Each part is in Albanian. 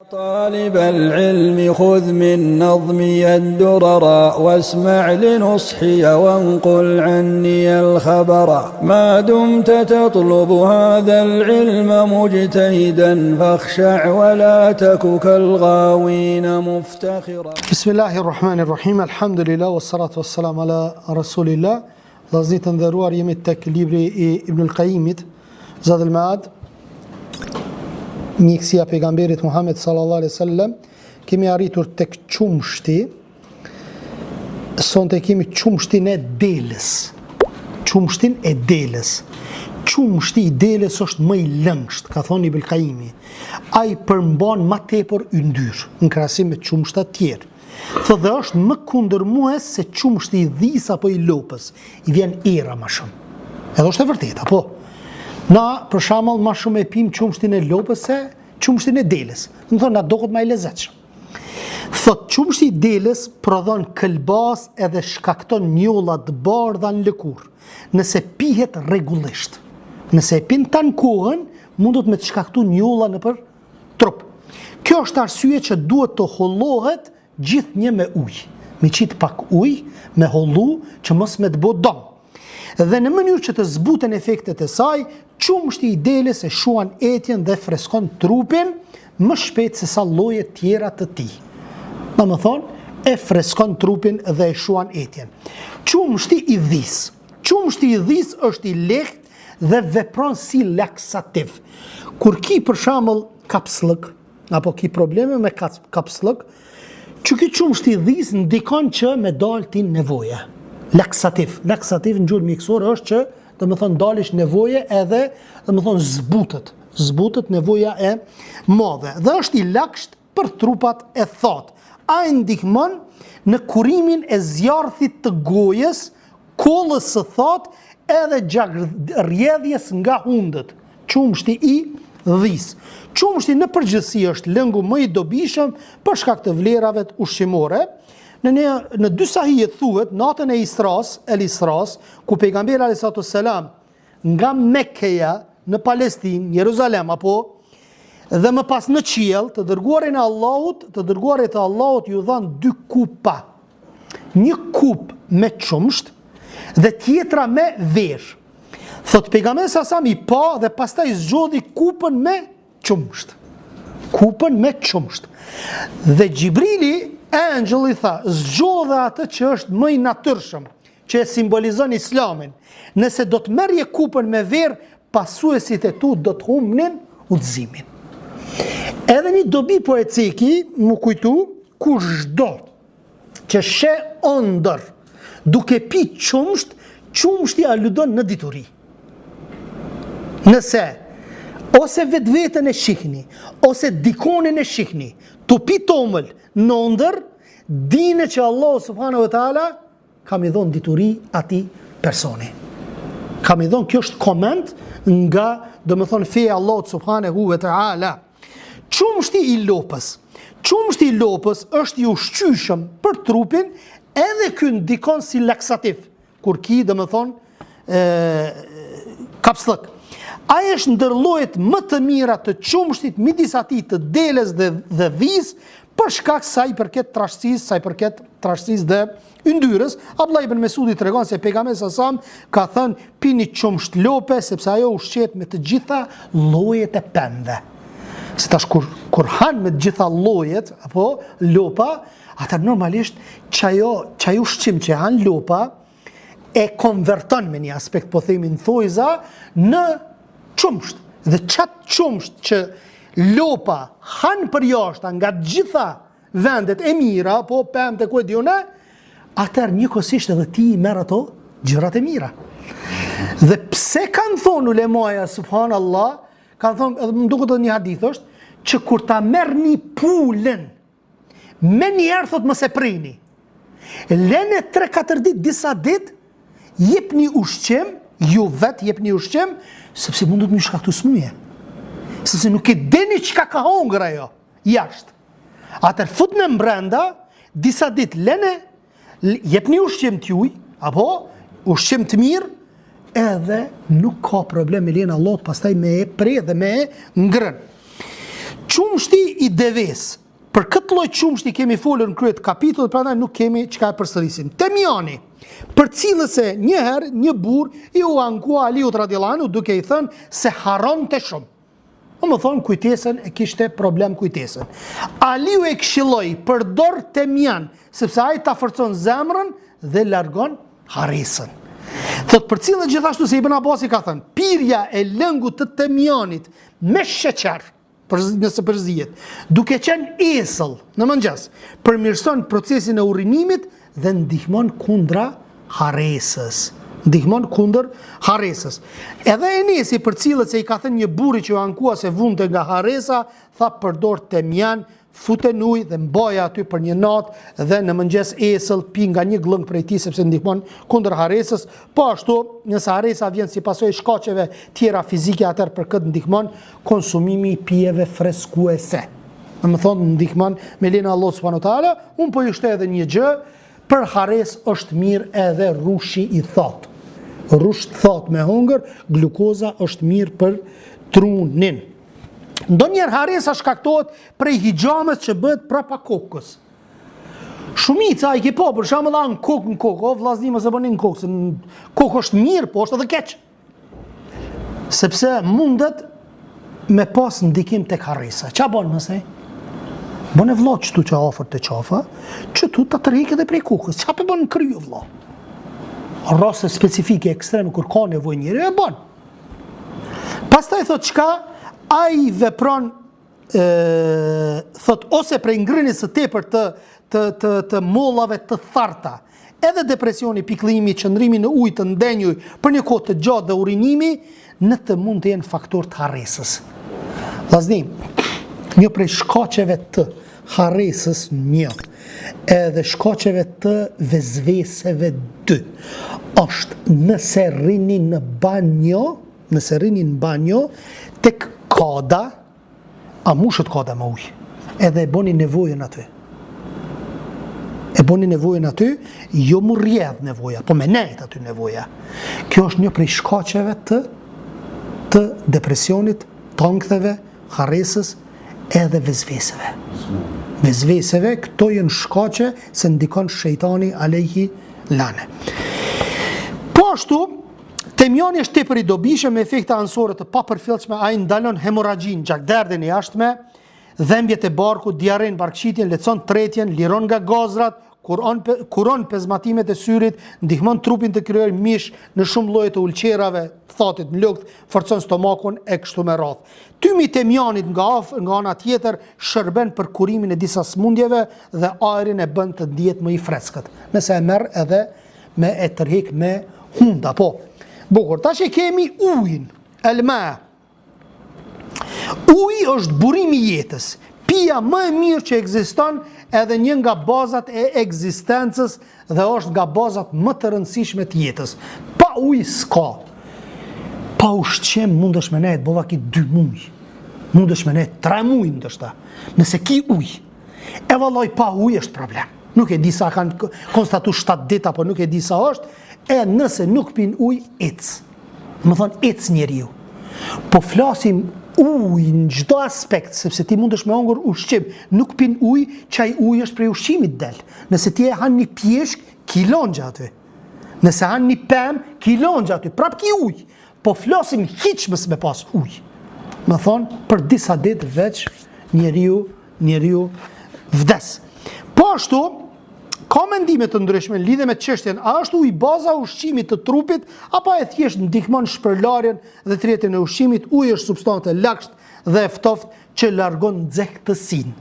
طالب العلم خذ من نظمي الدرر واسمع لنصحي وانقل عني الخبر ما دمت تطلب هذا العلم مجتهدا فاخشع ولا تك كالغاوين مفتخرا. بسم الله الرحمن الرحيم الحمد لله والصلاة والسلام على رسول الله. Vllazërit të nderuar, jemi tek libri I Ibn al-Qayyimit, Zadul Ma'ad, mjekësia e pejgamberit Muhammed sallallahu alaihi wasallam. Kemi arritur tek qumshti. Sonte kemi qumshtin e delës. Qumshtin e delës. Qumshti I delës është më I lëngsht, ka thonë Ibn al-Qayyimi. Ai përmban më tepër yndyr në krahasim me qumshta të tjerë. Thotë dhe është më kundërmues se qumshti I dhis apo I lopës. I vjen era më shumë. Edhe është e vërtetë, apo? Na, për shembull, më shumë e pim qumshtin e lopës se qumshtin e delës. Do të thonë na duket më I lezetshëm. Thotë qumshti I delës prodhon këlbas edhe shkakton njolla të bardha në lëkurë. Nëse pihet rregullisht. Nëse e pin tan kohën, mundet me të shkaktu njolla nëpër trup. Kjo është arsye që duhet të hollohet gjithnjë me ujë. Me qit pak ujë, me hollu që mos me të bë dëm. Dhe në mënyrë që të zbuten efektet e saj, qumshti I delës e shuan etjen dhe freskon trupin më shpejt se sa llojet tjera të tij. Domethënë, e freskon trupin dhe e shuan etjen. Qumshti I dhis. Qumshti I dhis është I lehtë dhe vepron si laksativ. Kur ki për shembull kapslëk apo ki probleme me kapslëk, që ky qumshti I dhis ndikon që me dalë ti nevoja. Laksativ. Laksativ në gjuhën mjekësore është që domethënë dalish nevoje edhe domethënë zbutet nevoja e madhe. Dhe është I laksht për trupat e thatë. Ai ndihmon në kurimin e zjarthit të gojës, kollës së thatë edhe gjakrrjedhjes nga hundët. Qumshti I dhis. Qumshti në përgjithësi është lëngu më I dobishëm për shkak të vlerave ushqimore. Në dy sahije thuhet natën e Isras, ku pejgamberi alayhisalatu wassalam nga Mekkeja në Palestinë, Jeruzalem apo dhe më pas në qiell, të dërguarit e Allahut ju dhan dy kupa. Një kup me qumsht dhe tjetra me verë. Thot pejgamberi sasam I pa dhe pastaj zgjodhi kupën me qumsht. Kupën me qumsht. Dhe Gjibrili, angjëlli tha, zgjodhe atë që është më I natyrshëm, që e simbolizon Islamin. Nëse do të merrje kupën me verë, pasuesit e tu do të humnin udhëzimin. Edhe një dobi poetiki më kujtu, ku çdo që she ëndër duke pi qumsht, qumshti aludon në dituri. Nëse ose vetveten e shihni, ose dikonin e shihni, tu pi tomël në ëndër, dine që Allah subhanahu wa taala kam I dhënë dituri atij personi. Kam I dhënë, kjo është koment nga, domethënë, feja e Allahut subhanahu wa taala. Qumshti I lopës. Qumshti I lopës është I ushqyeshëm për trupin, edhe ky ndikon si laksativ. Kur ki, domethënë, kapslëk. Ai është ndër llojet më të mira të qumshtit midis atij të delës dhe dhis, për shkak sa I përket trashësisë dhe yndyrës. Abdullah ibn Mesudi tregon se pejgamberi sallallahu ka thënë pini qumsht lope sepse ajo ushqet me të gjitha llojet e pemëve. Se tash kur han me të gjitha llojet apo lopa, ata normalisht çaj ushqim që han lopa e konverton me një aspekt, po themi në thojza, në qumsht. Dhe qatë qumsht që lopa han për jashta nga gjitha vendet e mira, po pemë të kuedione, atër njëkohësisht edhe ti I merr ato gjërat e mira. Dhe pse kanë thonë ulemaja, subhanallah, kanë thonë, edhe më duket edhe një hadith është, që kur ta merr një pulën, me njerë thot mos e prini. Lene 3-4 ditë, disa ditë, jepni ushqim, ju vetë jepni ushqim, sepse mundet më shkaktu smuje. Sepse nuk e dini çka ka hongër ajo jashtë. Atër futni brenda, disa ditë lene, jepni ushqim t'juj, apo ushqim të mirë, edhe nuk ka problem me lenë Allahut pastaj me e pre dhe me e ngrën. Qumshti i deves. Për këtë lloj qumshti kemi folur në krye të kapitullit, prandaj nuk kemi çka e përsërisim. Temjani, për cilës se një herë një burr i u ankua Aliut radhiyallahu anhu duke i thënë se harronte shumë. Më thonë kujtesën e kishte problem kujtesën. Aliu e këshilloi përdor temjan, sepse ai ta forcon zemrën dhe largon harresën. Thot për cilën gjithashtu se Ibn Abbasi ka thënë, pirja e lëngut të temjanit me sheqer, nëse përzihet, duke qenë esëll në mëngjes, përmirëson procesin e urinimit dhe ndihmon kundra harresës. Ndihmon kundër harresës. Edhe Enesi, për cilët se i ka thënë një burri që u ankua se vunte nga harresa, tha përdor temjan, futen ujë dhe mbaje aty për një natë dhe në mëngjes esëll pi nga një glëng prej tij sepse ndihmon kundër harresës. Po ashtu, nëse harresa vjen si pasojë shkaqeve tjera fizike, atëherë për këtë ndihmon konsumimi i pijeve freskuese. Domethënë ndihmon me lenin Allah subhanahu wa taala. Un po ju shtoj edhe një gjë, për harresë është mirë edhe rushi i thotë. Rush thot me hungër, glukoza është mirë për trunin. Ndonjëherë harresa shkaktohet prej hixhamës që bëhet prapa kokës. Shumica i ke po, për shembull an kokë në kokë, o vllazni mos e bëni në kokë, se kokë është mirë, po është edhe keq. Sepse mundet me pas ndikim tek harresa. Ç'a bën mëse? Bën e vëlla çtu që afër të qafa, që tu ta tërheqë edhe prej kokës. Ç'a po bën krye vëlla? Rase specifike ekstreme kur ka nevojë njëri e bën. Pastaj thot çka ai vepron thot ose prej ngrënies së tepër të mollave të tharta. Edhe depresioni, pikëllimi, qëndrimi në ujë të ndenjuj për një kohë të gjatë dhe urinimi në të mund të jenë faktor të harresës. Vllazni, një prej shkaqeve të harresës një edhe shkaqeve të vezveseve 2 është nëse rini në banjo tek kada, a mushët kada me ujë, edhe e boni nevojën aty. Jo mu rjedh nevoja, po me nejt aty nevoja. Kjo është një prej shkaqeve të depresionit, të anktheve, harresës edhe vezveseve. Vezveseve, këto janë shkaqe se ndikon shejtani alayhi lane. Po ashtu, temjani është tepër i dobishëm me efekte anësore të papërfillshme, ai ndalon hemorragjin, gjakderdhjen e jashtme, dhembjet e barkut, diarren, barkëqitjen, lehtëson tretjen, liron nga gazrat, kuron pezmatimet e syrit, ndihmon trupin të krijojë mish në shumë lloje të ulqerave, thatit në lukt, forcon stomakun e kështu me radhë. Tymi i temjanit nga ana tjetër shërben për kurimin e disa smundjeve dhe ajrin e bën të ndihet më i freskët. Nëse e merr edhe me e tërheq me hunda, po. Bukur, tash e kemi ujin, elma. Uji është burimi i jetës. Pija më e mirë që ekziston edhe një nga bazat e ekzistencës dhe është nga bazat më të rëndësishme të jetës. Pa ujë s'ka. Pa ushqim mundesh me nejt bova ki 2 muj. Mundesh me nejt 3 muj ndoshta. Nëse ki ujë. E vallai pa ujë është problem. Nuk e di sa kanë konstatu 7 ditë apo nuk e di sa është, e nëse nuk pin ujë, ec. Më thonë ec njeriu. Po flasim ujë në çdo aspekt, sepse ti mundesh me hungur ushqim, nuk pin ujë, çaj ujë është prej ushqimit del. Nëse ti e han një pjeshk, kilon gjaty. Nëse han një pemë, kilon gjaty. Prap ki ujë. Po flasim hiç mos me pas ujë. Më thonë për disa ditë veç njeriu vdes. Po ashtu ka mendime të ndryshme lidhe me çështjen, a është uji baza e ushqimit të trupit apo e thjesht ndihmon shpërlarjen dhe tretjen e ushqimit? Uji është substancë e lagshtë dhe e ftoftë që largon nxehtësinë.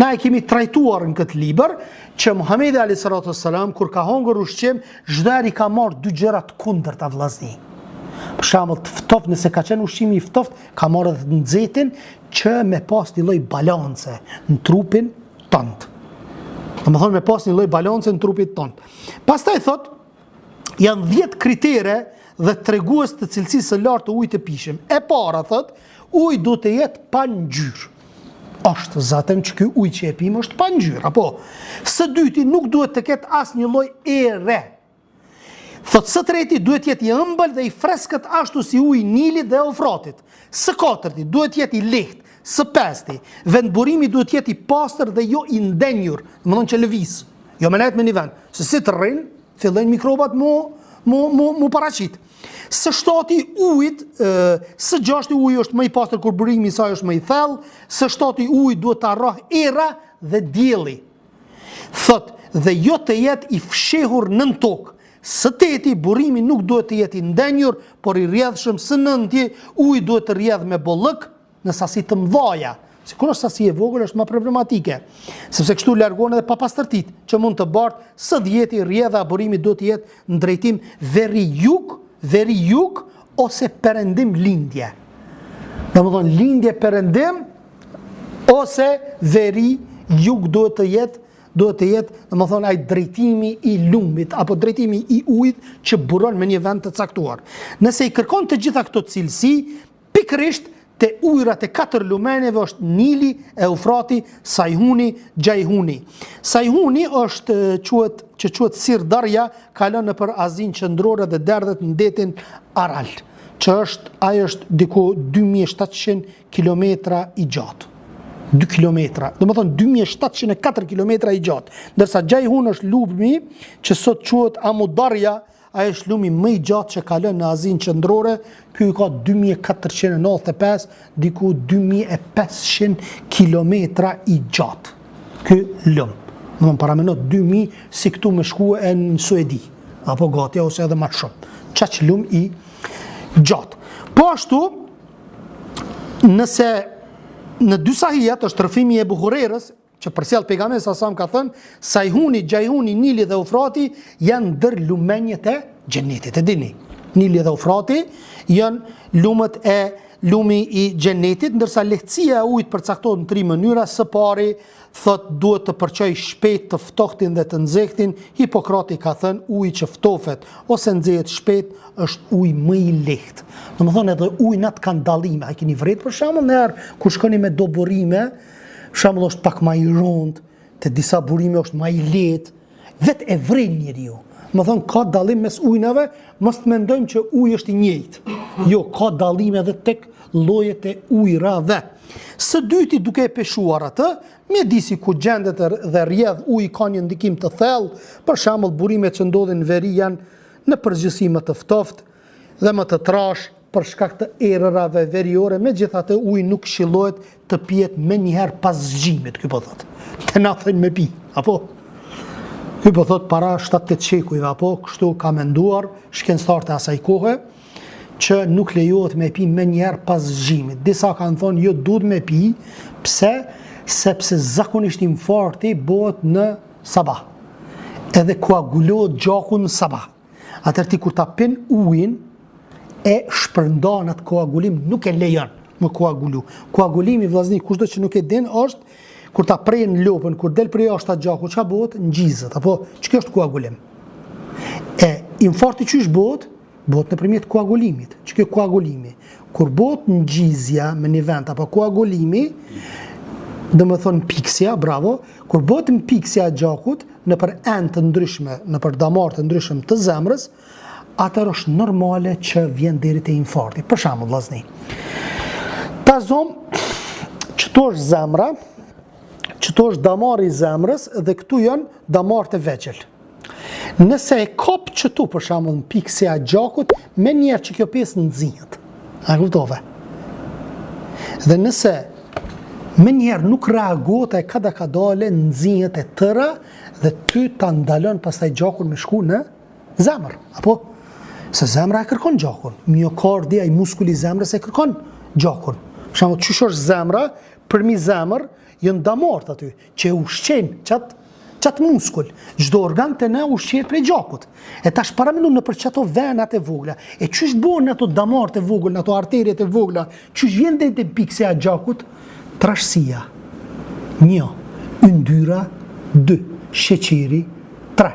Na e kemi trajtuar në këtë libër që Muhamedi alayhi salatu wassalam kur ka hungur ushqim, çdo herë ka marrë 2 gjëra të kundërta vllazni. Për shembull, të ftoftë, nëse ka qenë ushqimi i ftoftë, ka marrë edhe nxehtin që me pas një lloj balance në trupin tënd. Më thonë me pas një lloj balance në trupit tonë. Pastaj thot, janë 10 kritere dhe tregues të cilësisë së lartë të ujit të pishëm. E para thot, uji duhet të jetë pa ngjyrë. Është zaten që ky ujë që e pim është pa ngjyrë, apo. Së dyti nuk duhet të ketë asnjë lloj ere. Thot së treti duhet jetë i ëmbël dhe i freskët ashtu si uji i Nilit dhe Eufratit. Së katërti duhet jetë i lehtë, Së pesti, vendburimi duhet jetë i pastër dhe jo i ndenjur, më thonë që lëviz, jo me nejtë me një vend, se si të rrinë, fillojnë mikrobat mu paraqit. Së shtati ujit, së gjashti ujit është më i pastër kur burimi i saj është më i thellë, së shtati ujit duhet të arroh era dhe dielli. Thot, dhe jo të jetë i fshehur nën tokë. Së teti, burimi nuk duhet të jetë i ndenjur, por i rrjedhshëm. Së nënti, ujit duhet të rrjedh me bollëk në sasi të mëdha. Se kur është sasi e vogël është më problematike, sepse kështu largon edhe papastërtit që mund të bartë. Së djeti, rrjedha e burimit duhet të jetë në drejtim veri jug ose perëndim lindje. Domethënë lindje perëndim ose veri jug duhet të jetë, domethënë ai drejtimi i lumit apo drejtimi i ujit që buron me një vend të caktuar. Nëse i kërkon të gjitha këto cilësi, pikërisht te ujrat e 4 lumeneve është Nili, Eufrati, Sajhuni, Gjajhuni. Sajhuni është quhet Sirdarja, kalon nëpër Azinë qendrore dhe derdhet në detin Aral, që është diku 2700 kilometra i gjatë. 2 kilometra, domethënë 2704 kilometra i gjatë, ndërsa Gjajhun është lumi që sot quhet Amudarja. Ai është lumi më i gjatë që kalon në Azinë qendrore. Ky ka 2495, diku 2500 kilometra i gjatë. Ky lum. Më paramendon 2000 si këtu më shkuë në Suedi, apo gati ose edhe më shumë. Çaq lum i gjatë. Po ashtu, nëse në dy sahijat është rrëfimi e Buhurerës, që përsjell pejgamberi sa ka thënë, Sajhuni, Gjajhuni, Nili dhe Eufrati janë ndër lumenjet e xhenetit. E dini, Nili dhe Eufrati janë lumi i xhenetit, ndërsa lehtësia e ujit përcaktohet në 3 mënyra. Së pari, thot duhet të përçoj shpejt të ftohtin dhe të nxehtin. Hipokrati ka thënë uji që ftofet ose nxehet shpejt është uji më i lehtë. Domethënë edhe ujinat kanë dallime. A keni vret për shembull herë kur shkoni me do burime, shembull është pak më i rond, te disa burime është më i lehtë, vetë e vren njeriu. Më thonë ka dallim mes ujinave, mos të mendojmë që uji është i njëjtë. Jo, ka dallime edhe tek llojet e ujrave. Së dyti, duke e peshuar atë, mjedisi ku gjendet dhe rrjedh uji ka një ndikim të thellë. Për shembull, burimet që ndodhin në veri janë në përgjithësi më të ftohtë dhe më të trash për shkak të erërave veriore. Megjithatë uji nuk këshillohet të pihet më njëherë pas zgjimit, ky po thotë. Të na thënë me pi, apo ky po thot para 7-8 shekujve, apo kështu ka menduar shkencëtarët e asaj kohe, që nuk lejohet me pi më njëherë pas zgjimit. Disa kanë thonë jo, duhet me pi. Pse? Sepse zakonisht infarkti bëhet në sabah. Edhe koagulohet gjaku në sabah. Atëherë ti kur ta pin ujin e shpërndan atë koagulim, nuk e lejon më koagulu. Koagulimi, vllazni, kushdo që nuk e din, është kur ta prejnë lopën, kur del prej jashtë atë gjaku, çka bëhet? Ngjizet, apo ç'kjo është koagulim. E infarkti çysh bëhet? Bëhet nëpërmjet koagulimit. Ç'kjo koagulimi? Kur bëhet ngjizja me një vend apo koagulimi, domethënë piksja, bravo, kur bëhet piksja e gjakut nëpër enë të ndryshme, nëpër damar të ndryshëm të zemrës, atër është normale që vjen deri te infarkti. Për shembull, vllazni, ta zom, çto është zemra, çto është damari i zemrës dhe këtu janë damarët e vegjël. Nëse e kop çtu për shembull në piksja e gjakut, me njerë që kjo pjesë nxihet. A kuptove? Dhe nëse me njerë nuk reagohet, e kada ka dale, nxihet e tëra dhe ty ta ndalon pastaj gjakun me shku në zemër, apo? Se zemra e kërkon gjakun. Miokardi, ai muskuli i zemrës e kërkon gjakun. Për shembull, çish është zemra, përmi zemër janë damarët aty që e ushqejnë çat muskull. Çdo organ te ne ushqehet prej gjakut. E tash paramendon nëpër çato venat e vogla. E çish bëhen ato damarët e vogla, ato arteriet e vogla, çish vjen deri te piksia e gjakut? Trashësia. 1, yndyra, 2, sheqeri, 3,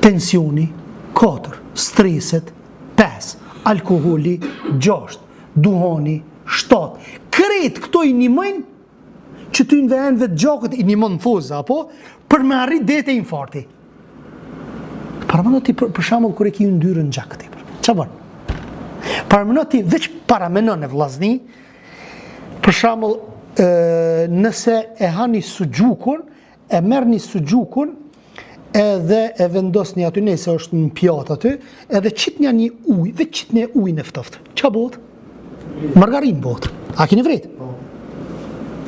tensioni, 4, streset, 5, alkoholi, 6, duhani, 7. Krejt këto i nimojnë që ty në venëve të gjakut i nimon në foza, apo? Për me arrit dete infarkti. Paramendon ti për shembull kur e ki yndyrën në gjak ti. Ç'a bën? Paramendon ti veç paramendon e vllazni. Për shembull, nëse e hani sugjukun, e merrni sugjukun edhe e vendosni aty, nëse është në pjatë aty, edhe qitni një ujë, dhe qitni ujin e ftoftë. Ç'a bëhet? Margarinë bëhet. A keni vret?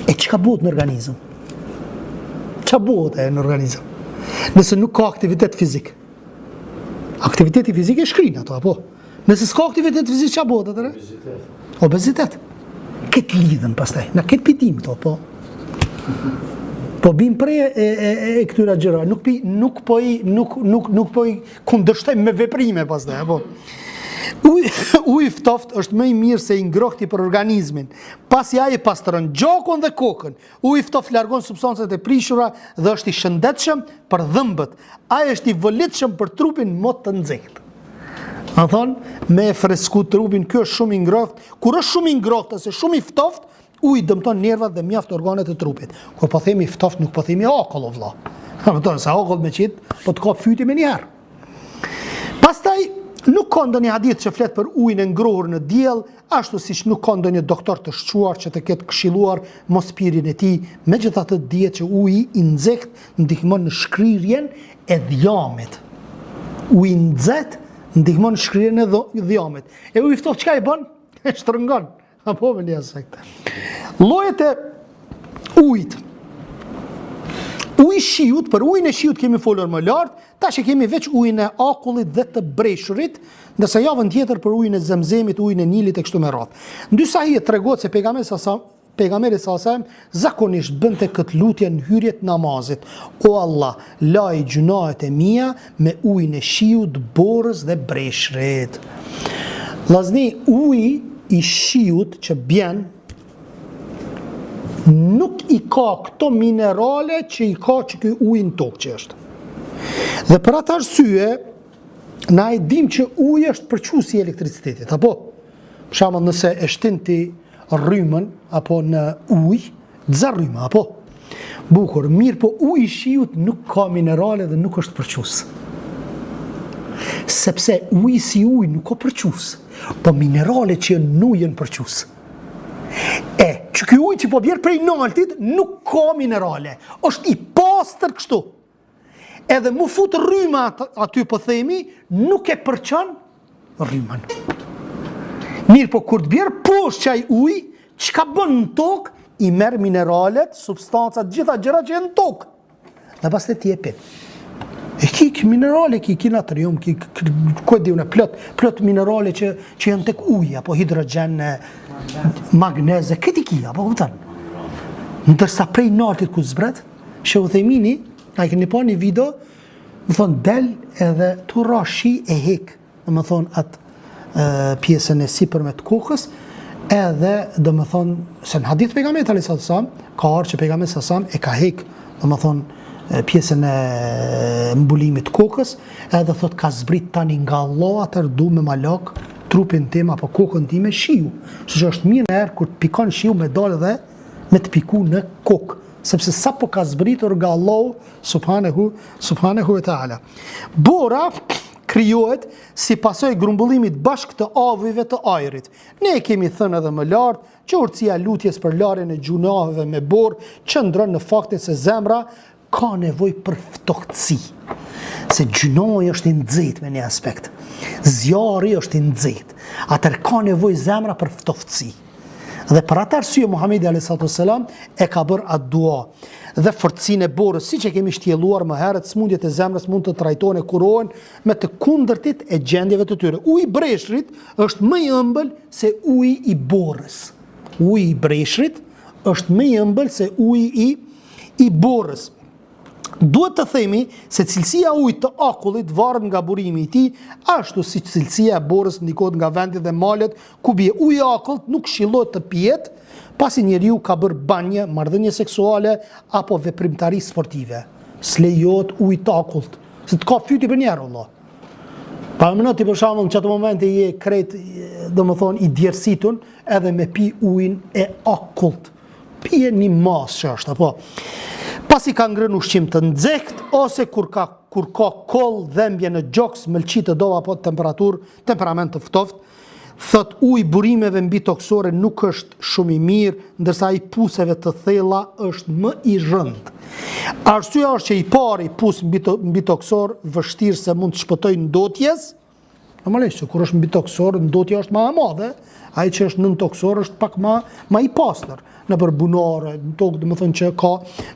E çka bëhet në organizëm? Ç'a bëhet në organizëm? Nëse nuk ka aktivitet fizik. Aktiviteti fizik e shkrin ato, apo? Nëse s'ka aktivitet fizik, ç'a bëhet atëre? Obezitet. Këtë lidhen pastaj, na këtë pitim këto, po. Po bim prej e këtyra gjëra, nuk po i kundërshtojmë me veprime pastaj, apo. Uji ftoft është më i mirë se i ngrohti për organizmin. Pasi ai pastron gjakun dhe kokën. Uji ftoft largon substancat e prishura dhe është i shëndetshëm për dhëmbët. Ai është i volitshëm për trupin më të nxehtë. A thonë, me fresku trupin, kjo është shumë i ngrohtë. Kur është shumë i ngrohtë ose shumë i ftoft, uji dëmton nervat dhe mjaft organet e trupit. Kur po themi ftoft, nuk po themi akull o vlla. Sa akull me qit, po të ka fyti me njëherë. Pastaj, nuk ka ndonjë hadith që flet për ujin e ngrohur në diell, ashtu siç nuk ka ndonjë doktor të shquar që të ketë këshilluar mos pirjen e tij. Megjithatë dihet që uji i nxehtë ndihmon në shkrirjen e dhjamit. Uji i nxehtë ndihmon në shkrirjen e dhjamit. E uji ftoft çka i bën? E shtrëngon. Apo me një aspekt. Llojet e ujit. Uji shiut, për ujin e shiut kemi folur më lart, tash e kemi veç ujin e akullit dhe të breshurit, ndërsa javën tjetër për ujin e Zemzemit, ujin e Nilit e kështu me radhë. Në dy sahih tregohet se pejgamberi sa zakonisht bënte këtë lutje në hyrjet namazit. O Allah, laj gjunahet e mia me ujin e shiut, borës dhe breshrit. Vllazni, uji i shiut që bjen nuk i ka këto minerale që i ka që ky uji në tokë që është. Dhe për atë arsye, na e dim që uji është përqusi i elektricitetit, apo? Për shembull, nëse e shtin ti rrymën apo në ujë, dza rryma, apo? Bukur, mirë, po uji i shiut nuk ka minerale dhe nuk është përquës. Sepse uji si uji nuk ka përquës, po minerale që në ujë janë përquës. Që ky ujë që po bjerë prej naltit nuk ka minerale, është i pastër kështu. Edhe mu fut rryma aty po themi, nuk e përçon rrymën. Mirë, po kur të bjerë poshtë qaj ujë, çka bën në tokë, i merr mineralet, substancat, gjitha gjëra që janë në tokë. Dhe pastaj ti e pin. E ki minerale, ki natrium, plot minerale që janë tek uji, apo hidrogen, magneze, këti ki, apo këpëtan. Ndërsa prej nartit ku zbret, Sheikh Uthejmini, a i këni pa një video, më thonë, del edhe tu ra shi e hek, më thonë, atë pjesën e sipërme të kokës, edhe, dhe më thonë, se në hadith pejgamberit alayhi salam, ka arë që pejgamberi salam e ka hek, dhe më thonë, pjesën e mbulimit kokës, edhe thot ka zbrit tani nga Allah atër du me malak trupin tim apo kokën tim me shiu. Që është mirë në erë kur të pikon shiu me dalë dhe me të piku në kokë. Sepse sa po ka zbritur nga Allah subhanahu wa ta'ala. Bora krijohet si pasojë grumbullimit bashkë të avujve të ajrit. Ne kemi thënë edhe më lartë që urtësia lutjes për larjen e gjunaheve me borë qëndron në faktin se zemra ka nevoj për ftohtësi. Se gjunohi është i nxehtë me një aspekt. Zjarri është i nxehtë. Atër ka nevoj zemra për ftohtësi. Dhe për atë arsye Muhamedi a.s. e ka bërë atë dua. Dhe fortësinë e borës, siç e kemi shtjelluar më herët, smundjet e zemrës mund të trajtohen e kurohen me të kundërtit e gjendjeve të tyre. Uji i breshrit është më i ëmbël se uji i borës. Uji i breshrit është më i ëmbël se uji i borës. Duhet të themi se cilësia ujit të akullit varet nga burimi i tij, ashtu si cilësia e borës ndikohet nga vendi dhe malet ku bie. Uji i akullit nuk këshillohet të pihet pasi njeriu ka bërë banje, marrëdhënie seksuale apo veprimtari sportive. S'lejohet uji të akullit, se të ka fyti për njerë, Allah. Pa më nëti për shembull në çato momente je krejt, domethënë i djersitun edhe me pi ujin e akullit. Pije një mas që është, apo. Pasi ka ngrënë ushqim të nxehtë ose kur ka koll, dhembje në gjoks, mëlçi të dova apo temperament të ftoft, Thot uji burimeve mbi toksore nuk është shumë i mirë, ndërsa i puseve të thella është më i rëndë. Arsyeja është që i pari pus mbi toksor vështirë se mund të shpëtojë ndotjes. Normalisht, kur është mbi toksor, ndotja është më e madhe. Ai që është nën toksor është pak më i pastër. Nëpër bunare, në tokë domethënë që ka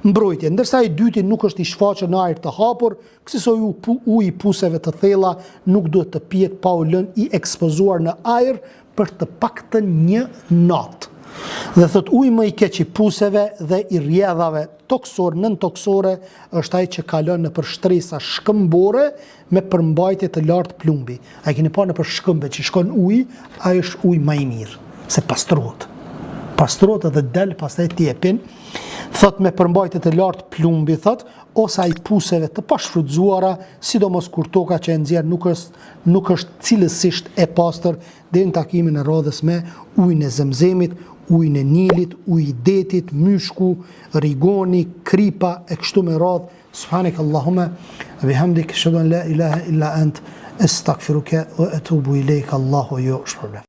mbrojtje. Ndërsa i dyti nuk është i shfaqur në ajër të hapur, kësaj uji i puseve të thella nuk duhet të pihet pa u lënë i ekspozuar në ajër për të paktën një natë. Dhe thot uji më i keq i puseve dhe i rrjedhave nën toksore është ai që kalon nëpër shtresa shkëmbore me përmbajtje të lartë plumbi. A keni pa nëpër shkëmbe që shkon uji, ai është uji më i mirë, se pastrohet. Pastrohet dhe del pastaj tjepin, thot me përmbajtje të lartë plumbi, thot, ose ai puseve të pashfrytzuara, sidomos kur toka që e nxjerr nuk është cilësisht e pastër, deri në takimin e radhës me ujin e Zemzemit, ujin e Nilit, uji i detit, myshku, rigoni, kripa e kështu me radhë. Subhanak Allahumma wa bihamdik, ashhadu an la ilaha illa ant, astaghfiruka wa atubu ilayk. Allahu ju shpërblet.